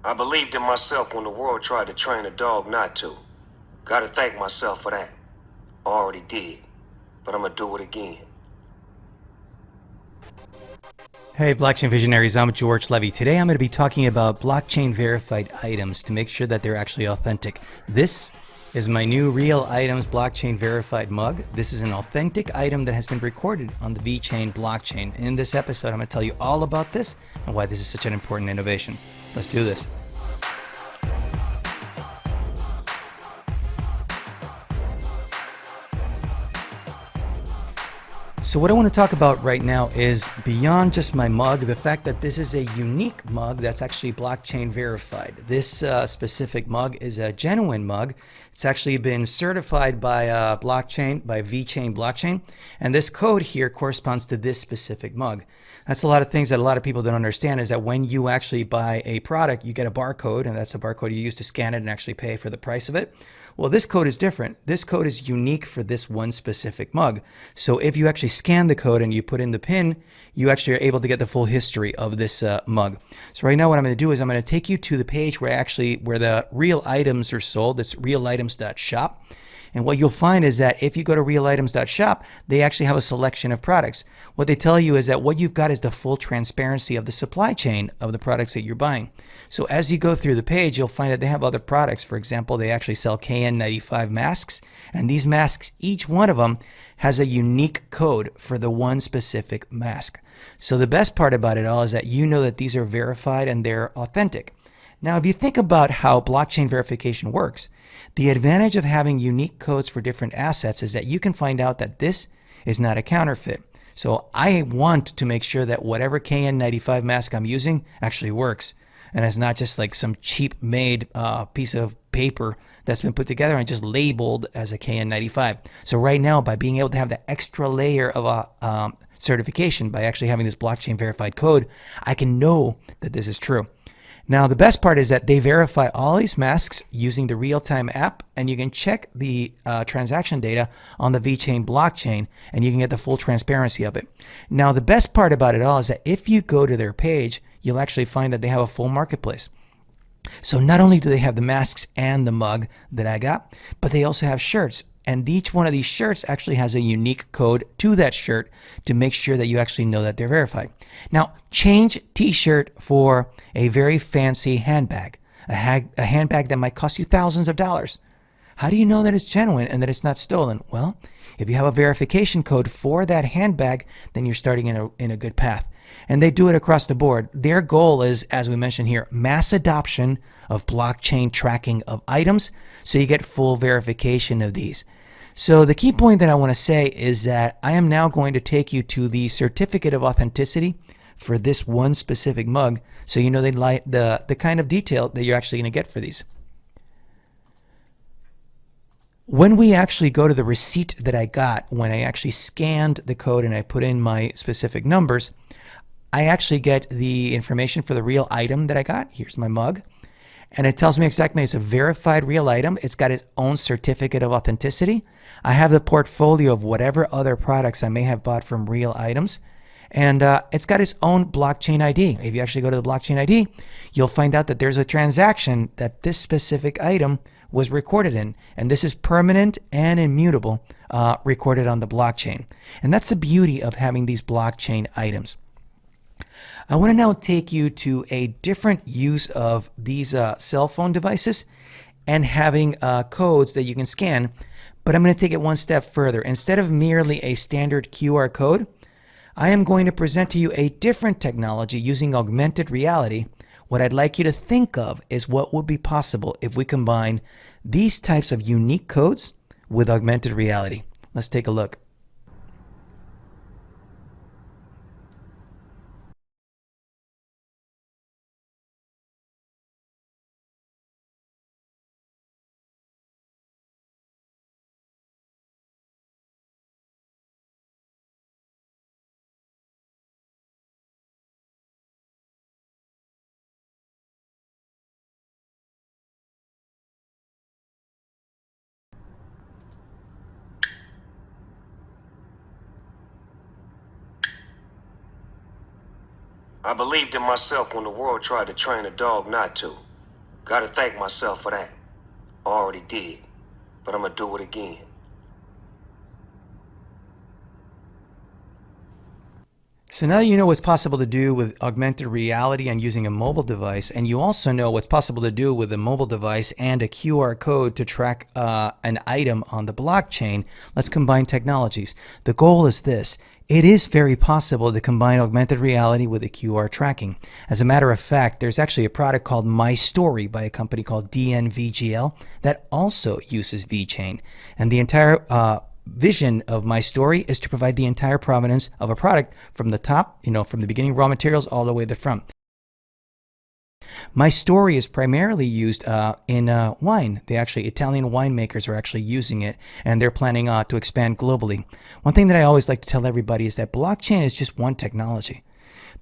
I believed in myself when the world tried to train a dog not to. Gotta thank myself for that. Already did, but I'm gonna do it again. Hey, blockchain visionaries, I'm George Levy. Today I'm going to be talking about blockchain verified items to make sure that they're actually authentic. This is my new Real Items blockchain verified mug. This is an authentic item that has been recorded on the VeChain blockchain. In this episode, I'm going to tell you all about this and why this is such an important innovation. Let's do this. So what I want to talk about right now is beyond just my mug, the fact that this is a unique mug that's actually blockchain verified. This specific mug is a genuine mug. It's actually been certified by blockchain, by VeChain blockchain. And this code here corresponds to this specific mug. That's a lot of things that a lot of people don't understand is that when you actually buy a product, you get a barcode, and that's a barcode you use to scan it and actually pay for the price of it. Well, this code is different. This code is unique for this one specific mug. So if you actually scan the code and you put in the PIN, you actually are able to get the full history of this mug. So right now what I'm going to do is I'm going to take you to the page where the real items are sold. It's realitems.shop. And what you'll find is that if you go to realitems.shop, they actually have a selection of products. What they tell you is that what you've got is the full transparency of the supply chain of the products that you're buying. So as you go through the page, you'll find that they have other products. For example, they actually sell KN95 masks. And these masks, each one of them has a unique code for the one specific mask. So the best part about it all is that you know that these are verified and they're authentic. Now, if you think about how blockchain verification works, the advantage of having unique codes for different assets is that you can find out that this is not a counterfeit. So I want to make sure that whatever KN95 mask I'm using actually works. And it's not just like some cheap made piece of paper that's been put together and just labeled as a KN95. So right now, by being able to have the extra layer of certification, by actually having this blockchain verified code, I can know that this is true. Now, the best part is that they verify all these masks using the real-time app, and you can check the transaction data on the VeChain blockchain, and you can get the full transparency of it. Now, the best part about it all is that if you go to their page, you'll actually find that they have a full marketplace. So not only do they have the masks and the mug that I got, but they also have shirts. And each one of these shirts actually has a unique code to that shirt to make sure that you actually know that they're verified. Now, change t-shirt for a very fancy handbag, a handbag that might cost you thousands of dollars. How do you know that it's genuine and that it's not stolen? Well, if you have a verification code for that handbag, then you're starting in a good path. And they do it across the board. Their goal is, as we mentioned here, mass adoption of blockchain tracking of items, so you get full verification of these. So the key point that I want to say is that I am now going to take you to the certificate of authenticity for this one specific mug, so you know the kind of detail that you're actually going to get for these. When we actually go to the receipt that I got, when I actually scanned the code and I put in my specific numbers, I actually get the information for the real item that I got. Here's my mug. And it tells me exactly it's a verified real item. It's got its own certificate of authenticity. I have the portfolio of whatever other products I may have bought from real items. And it's got its own blockchain ID. If you actually go to the blockchain ID, you'll find out that there's a transaction that this specific item was recorded in. And this is permanent and immutable, recorded on the blockchain. And that's the beauty of having these blockchain items. I want to now take you to a different use of these cell phone devices and having codes that you can scan, but I'm going to take it one step further. Instead of merely a standard QR code, I am going to present to you a different technology using augmented reality. What I'd like you to think of is what would be possible if we combine these types of unique codes with augmented reality. Let's take a look. I believed in myself when the world tried to train a dog not to. Gotta thank myself for that. Already did, but I'm gonna do it again. So now you know what's possible to do with augmented reality and using a mobile device, and you also know what's possible to do with a mobile device and a QR code to track an item on the blockchain. Let's combine technologies. The goal is this. It is very possible to combine augmented reality with a QR tracking. As a matter of fact, there's actually a product called My Story by a company called DNVGL that also uses VeChain. And the entire vision of My Story is to provide the entire provenance of a product from the top, from the beginning raw materials all the way to the front. My Story is primarily used in wine. Italian winemakers are actually using it, and they're planning to expand globally. One thing that I always like to tell everybody is that blockchain is just one technology.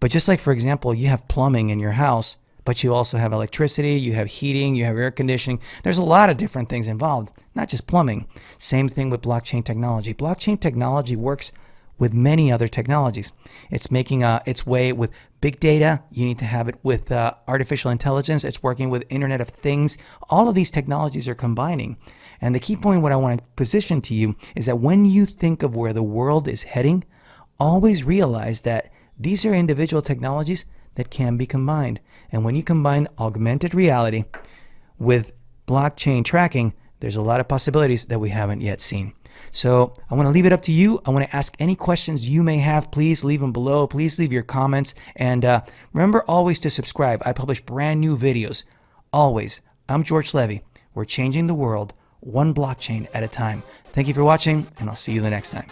But just like, for example, you have plumbing in your house, but you also have electricity, you have heating, you have air conditioning. There's a lot of different things involved, not just plumbing. Same thing with blockchain technology. Blockchain technology works with many other technologies. It's making its way with big data. You need to have it with artificial intelligence. It's working with Internet of Things. All of these technologies are combining. And the key point, what I want to position to you, is that when you think of where the world is heading, always realize that these are individual technologies that can be combined. And when you combine augmented reality with blockchain tracking, there's a lot of possibilities that we haven't yet seen. So I want to leave it up to you. I want to ask any questions you may have. Please leave them below. Please leave your comments. And remember always to subscribe. I publish brand new videos. Always. I'm George Levy. We're changing the world one blockchain at a time. Thank you for watching, and I'll see you the next time.